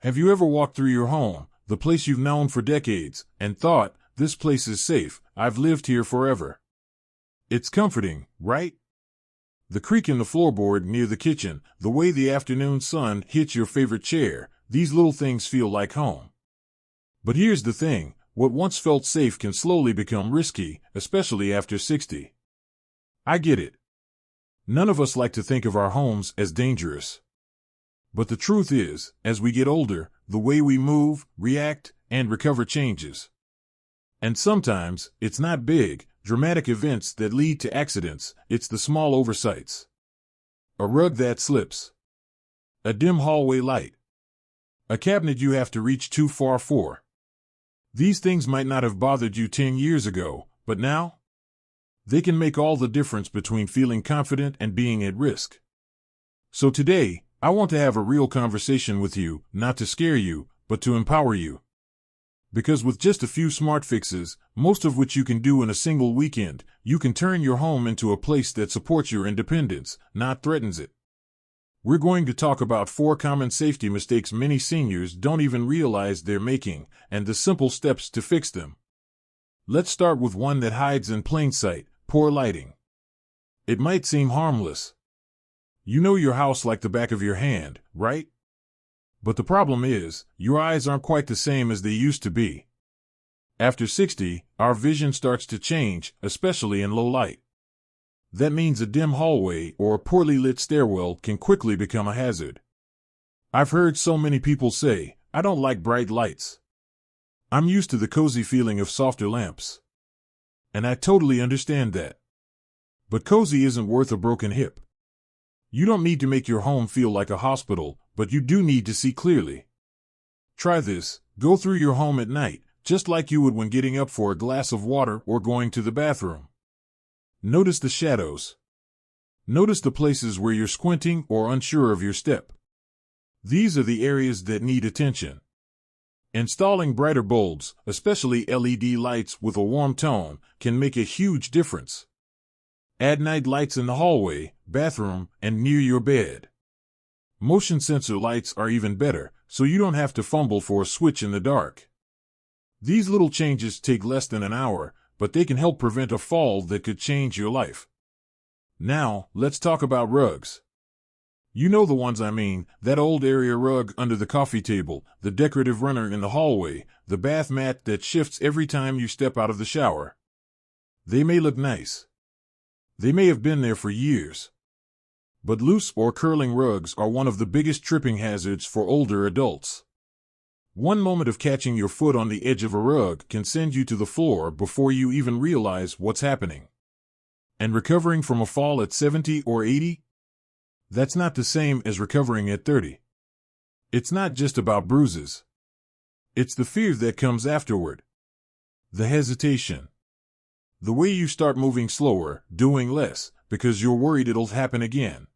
Have you ever walked through your home, the place you've known for decades, and thought, this place is safe, I've lived here forever? It's comforting, right? The creak in the floorboard near the kitchen, the way the afternoon sun hits your favorite chair, these little things feel like home. But here's the thing, what once felt safe can slowly become risky, especially after 60. I get it. None of us like to think of our homes as dangerous. But the truth is, as we get older, the way we move, react, and recover changes. And sometimes, it's not big, dramatic events that lead to accidents, it's the small oversights. A rug that slips. A dim hallway light. A cabinet you have to reach too far for. These things might not have bothered you 10 years ago, but now? They can make all the difference between feeling confident and being at risk. So today, I want to have a real conversation with you, not to scare you, but to empower you. Because with just a few smart fixes, most of which you can do in a single weekend, you can turn your home into a place that supports your independence, not threatens it. We're going to talk about 4 common safety mistakes many seniors don't even realize they're making, and the simple steps to fix them. Let's start with one that hides in plain sight: poor lighting. It might seem harmless. You know your house like the back of your hand, right? But the problem is, your eyes aren't quite the same as they used to be. After 60, our vision starts to change, especially in low light. That means a dim hallway or a poorly lit stairwell can quickly become a hazard. I've heard so many people say, I don't like bright lights. I'm used to the cozy feeling of softer lamps. And I totally understand that. But cozy isn't worth a broken hip. You don't need to make your home feel like a hospital, but you do need to see clearly. Try this: go through your home at night, just like you would when getting up for a glass of water or going to the bathroom. Notice the shadows. Notice the places where you're squinting or unsure of your step. These are the areas that need attention. Installing brighter bulbs, especially LED lights with a warm tone, can make a huge difference. Add night lights in the hallway, bathroom, and near your bed. Motion sensor lights are even better, so you don't have to fumble for a switch in the dark. These little changes take less than an hour, but they can help prevent a fall that could change your life. Now, let's talk about rugs. You know the ones I mean, that old area rug under the coffee table, the decorative runner in the hallway, the bath mat that shifts every time you step out of the shower. They may look nice. They may have been there for years. But loose or curling rugs are one of the biggest tripping hazards for older adults. One moment of catching your foot on the edge of a rug can send you to the floor before you even realize what's happening. And recovering from a fall at 70 or 80? That's not the same as recovering at 30. It's not just about bruises. It's the fear that comes afterward. The hesitation. The way you start moving slower, doing less, because you're worried it'll happen again.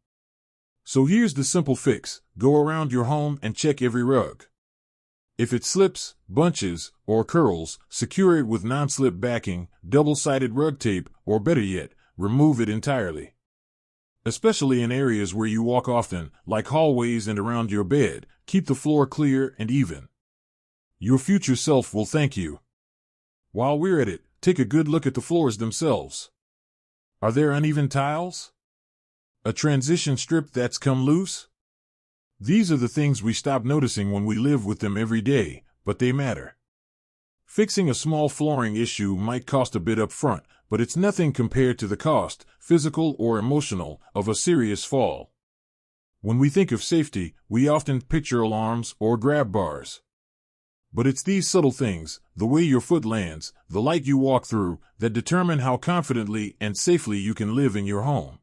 So here's the simple fix: go around your home and check every rug. If it slips, bunches, or curls, secure it with non-slip backing, double-sided rug tape, or better yet, remove it entirely. Especially in areas where you walk often, like hallways and around your bed, keep the floor clear and even. Your future self will thank you. While we're at it, take a good look at the floors themselves. Are there uneven tiles? A transition strip that's come loose? These are the things we stop noticing when we live with them every day, but they matter. Fixing a small flooring issue might cost a bit up front, but it's nothing compared to the cost, physical or emotional, of a serious fall. When we think of safety, we often picture alarms or grab bars. But it's these subtle things, the way your foot lands, the light you walk through, that determine how confidently and safely you can live in your home.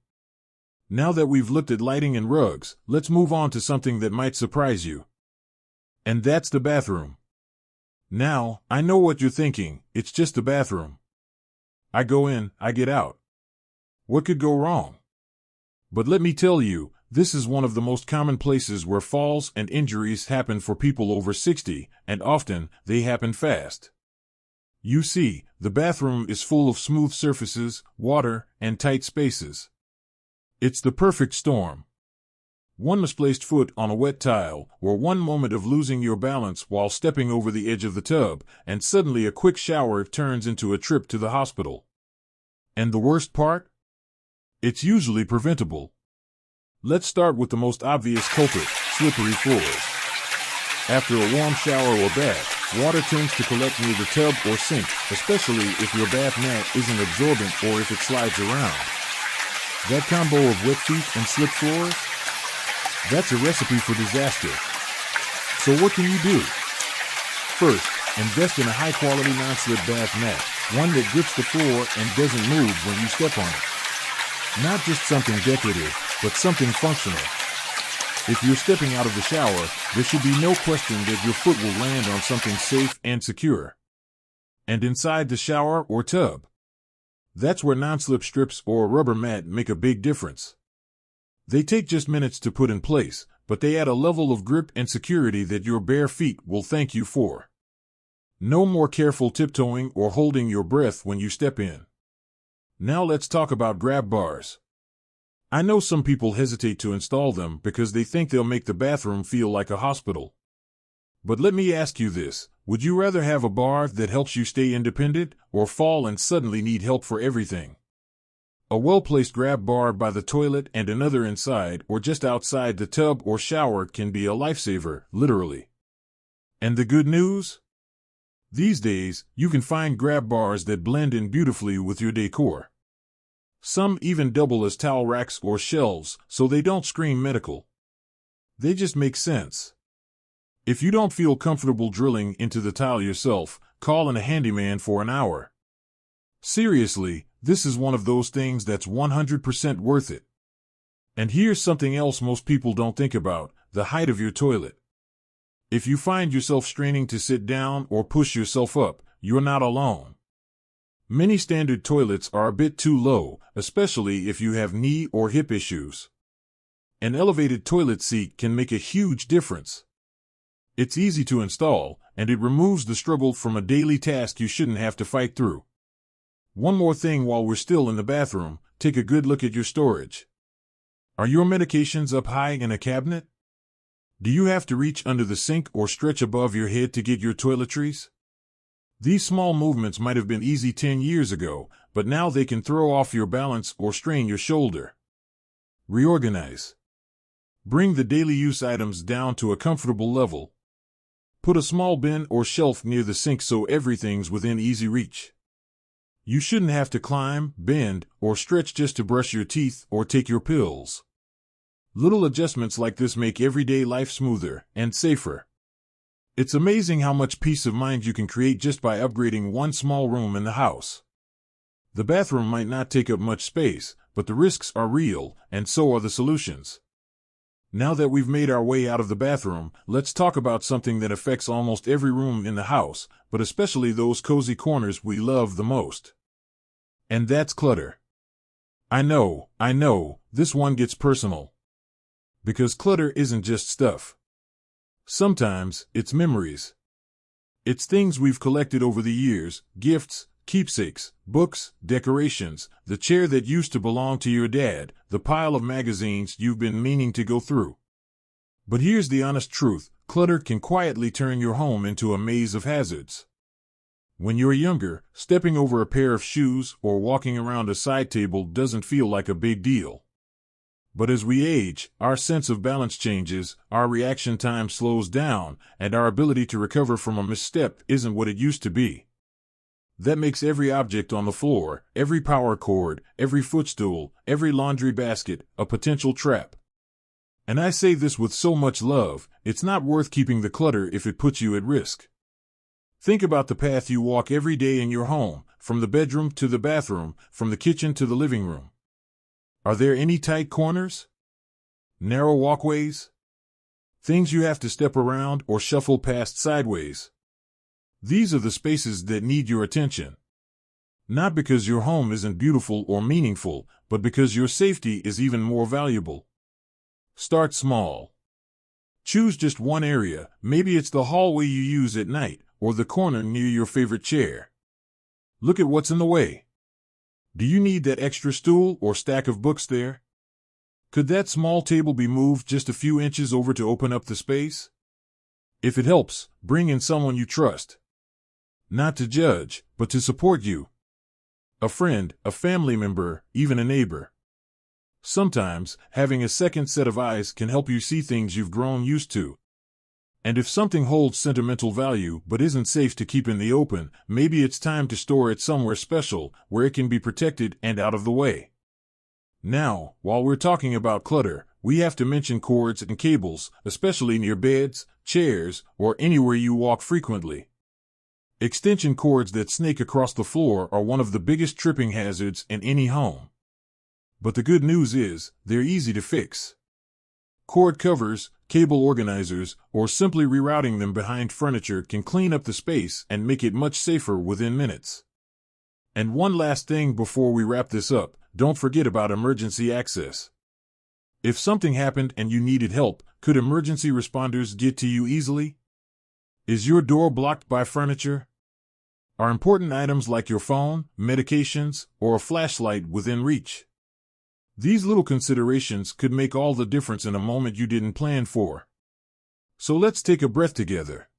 Now that we've looked at lighting and rugs, let's move on to something that might surprise you. And that's the bathroom. Now, I know what you're thinking: it's just a bathroom. I go in, I get out. What could go wrong? But let me tell you, this is one of the most common places where falls and injuries happen for people over 60, and often, they happen fast. You see, the bathroom is full of smooth surfaces, water, and tight spaces. It's the perfect storm. One misplaced foot on a wet tile, or one moment of losing your balance while stepping over the edge of the tub, and suddenly a quick shower turns into a trip to the hospital. And the worst part? It's usually preventable. Let's start with the most obvious culprit, slippery floors. After a warm shower or bath, water tends to collect near the tub or sink, especially if your bath mat isn't absorbent or if it slides around. That combo of wet feet and slip floors? That's a recipe for disaster. So what can you do? First, invest in a high-quality non-slip bath mat, one that grips the floor and doesn't move when you step on it. Not just something decorative, but something functional. If you're stepping out of the shower, there should be no question that your foot will land on something safe and secure. And inside the shower or tub, that's where non-slip strips or a rubber mat make a big difference. They take just minutes to put in place, but they add a level of grip and security that your bare feet will thank you for. No more careful tiptoeing or holding your breath when you step in. Now let's talk about grab bars. I know some people hesitate to install them because they think they'll make the bathroom feel like a hospital. But let me ask you this, would you rather have a bar that helps you stay independent, or fall and suddenly need help for everything? A well-placed grab bar by the toilet and another inside or just outside the tub or shower can be a lifesaver, literally. And the good news? These days, you can find grab bars that blend in beautifully with your decor. Some even double as towel racks or shelves, so they don't scream medical. They just make sense. If you don't feel comfortable drilling into the tile yourself, call in a handyman for an hour. Seriously, this is one of those things that's 100% worth it. And here's something else most people don't think about, the height of your toilet. If you find yourself straining to sit down or push yourself up, you're not alone. Many standard toilets are a bit too low, especially if you have knee or hip issues. An elevated toilet seat can make a huge difference. It's easy to install, and it removes the struggle from a daily task you shouldn't have to fight through. One more thing while we're still in the bathroom, take a good look at your storage. Are your medications up high in a cabinet? Do you have to reach under the sink or stretch above your head to get your toiletries? These small movements might have been easy 10 years ago, but now they can throw off your balance or strain your shoulder. Reorganize. Bring the daily use items down to a comfortable level. Put a small bin or shelf near the sink so everything's within easy reach. You shouldn't have to climb, bend, or stretch just to brush your teeth or take your pills. Little adjustments like this make everyday life smoother and safer. It's amazing how much peace of mind you can create just by upgrading one small room in the house. The bathroom might not take up much space, but the risks are real, and so are the solutions. Now that we've made our way out of the bathroom, let's talk about something that affects almost every room in the house, but especially those cozy corners we love the most. And that's clutter. I know, this one gets personal. Because clutter isn't just stuff. Sometimes, it's memories. It's things we've collected over the years, gifts, keepsakes, books, decorations, the chair that used to belong to your dad, the pile of magazines you've been meaning to go through. But here's the honest truth, clutter can quietly turn your home into a maze of hazards. When you're younger, stepping over a pair of shoes or walking around a side table doesn't feel like a big deal. But as we age, our sense of balance changes, our reaction time slows down, and our ability to recover from a misstep isn't what it used to be. That makes every object on the floor, every power cord, every footstool, every laundry basket, a potential trap. And I say this with so much love, it's not worth keeping the clutter if it puts you at risk. Think about the path you walk every day in your home, from the bedroom to the bathroom, from the kitchen to the living room. Are there any tight corners? Narrow walkways? Things you have to step around or shuffle past sideways? These are the spaces that need your attention. Not because your home isn't beautiful or meaningful, but because your safety is even more valuable. Start small. Choose just one area, maybe it's the hallway you use at night, or the corner near your favorite chair. Look at what's in the way. Do you need that extra stool or stack of books there? Could that small table be moved just a few inches over to open up the space? If it helps, bring in someone you trust. Not to judge, but to support you. A friend, a family member, even a neighbor. Sometimes, having a second set of eyes can help you see things you've grown used to. And if something holds sentimental value but isn't safe to keep in the open, maybe it's time to store it somewhere special, where it can be protected and out of the way. Now, while we're talking about clutter, we have to mention cords and cables, especially near beds, chairs, or anywhere you walk frequently. Extension cords that snake across the floor are one of the biggest tripping hazards in any home. But the good news is, they're easy to fix. Cord covers, cable organizers, or simply rerouting them behind furniture can clean up the space and make it much safer within minutes. And one last thing before we wrap this up, don't forget about emergency access. If something happened and you needed help, could emergency responders get to you easily? Is your door blocked by furniture? Are important items like your phone, medications, or a flashlight within reach? These little considerations could make all the difference in a moment you didn't plan for. So let's take a breath together.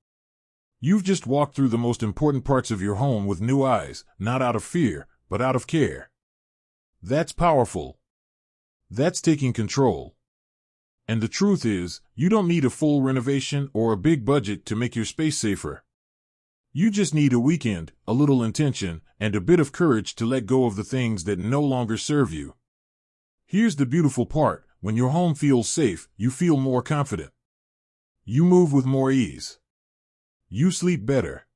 You've just walked through the most important parts of your home with new eyes, not out of fear, but out of care. That's powerful. That's taking control. And the truth is, you don't need a full renovation or a big budget to make your space safer. You just need a weekend, a little intention, and a bit of courage to let go of the things that no longer serve you. Here's the beautiful part: when your home feels safe, you feel more confident. You move with more ease. You sleep better.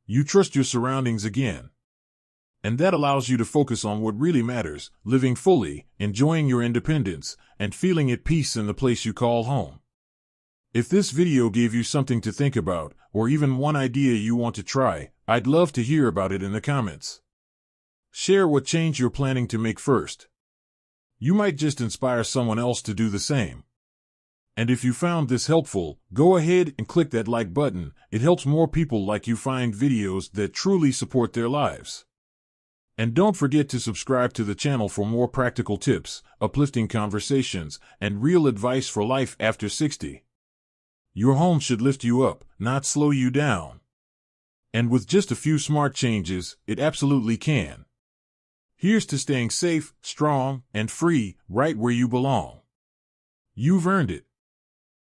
You trust your surroundings again. And that allows you to focus on what really matters: living fully, enjoying your independence, and feeling at peace in the place you call home. If this video gave you something to think about, or even one idea you want to try, I'd love to hear about it in the comments. Share what change you're planning to make first. You might just inspire someone else to do the same. And if you found this helpful, go ahead and click that like button. It helps more people like you find videos that truly support their lives. And don't forget to subscribe to the channel for more practical tips, uplifting conversations, and real advice for life after 60. Your home should lift you up, not slow you down. And with just a few smart changes, it absolutely can. Here's to staying safe, strong, and free, right where you belong. You've earned it.